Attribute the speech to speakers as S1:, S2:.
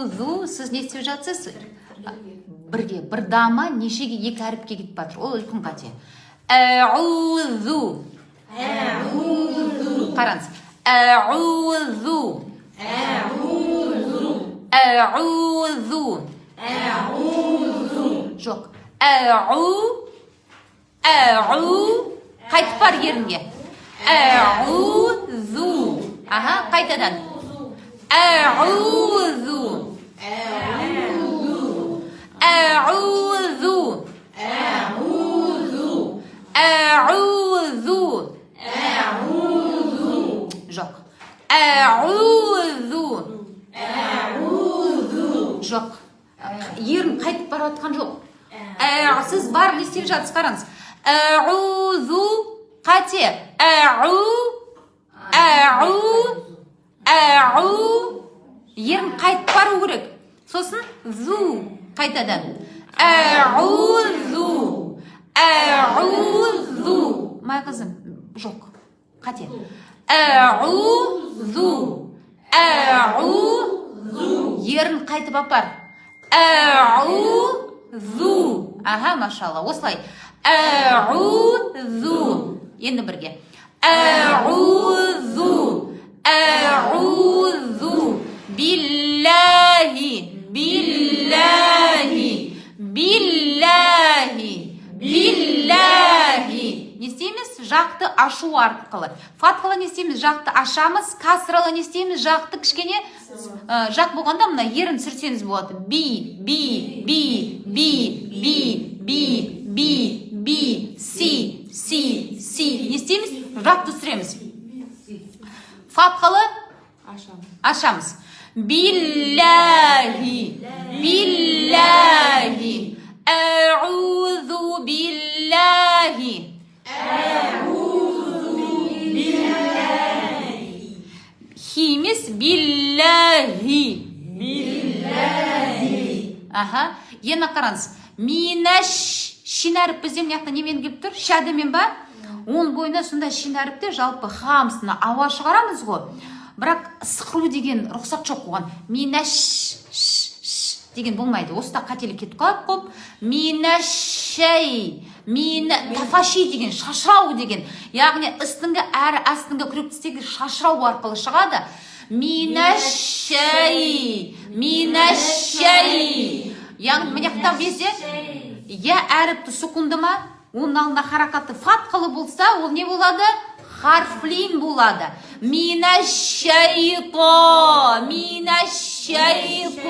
S1: Әузу, сіз не істеп жатсыз? Бірге, бір дама нешеге екі әріпке кетіп батыр. Ол үлкен қате. Әузу. Қараңыз. Әузу. Әузу. Жоқ. Әу. Қайтып бар ерінге. Әузу. Аха, қайтадан. Әузу. Әузу. Әузу. Жоқ. Әузу. Жоқ. Ерін қайтып бара жатқан жоқ. Сіз бар не істеп жатсыз, қараңыз. Әузу. Қате. Әу. Ерін қайтып бару керек. Сосын зу. Қайтадан. Әузу. Май қызым. Жоқ. Қате. Әузу. Ерін қайтып апар. Әузу. Аха, машалла. Осылай. Әузу. Енді бірге. Әузу. Биллахи. Не істейміз? Жақты ашу арқылы. Фатхалы не істейміз? Жақты ашамыз. Касралы не істейміз? Жақты кішкене жақ болғанда мына ерін сүрсеңіз болады. Си. Не істейміз? Жақты сүреміз. Фатхалы ашамыз. Биллахи. Әузу биллахи. Химис биллахи. Аха. Ена қараңыз. Минаш. Шин әріп бізден яқта немен келіп тұр? Шәдімен ба? Он бойына сонда шин әріпте жалпы хамсына ауа шығарамыз ғой. Бірақ сықыру деген рұқсат жоқ оған. Минаш деген болмайды. Осыда қателік кетіп қалып қоп. Минашай. Тафаши деген, шашырау деген. Яғни үстіңгі әрі астыңғы күректістегі шашырау арқылы шығады. Минашай. Яғни мынаяқта безде я әріпті сүкінді ма? Оның алдында харакаты фатхалы болса, ол не болады? Харфлин болады. Минашайто.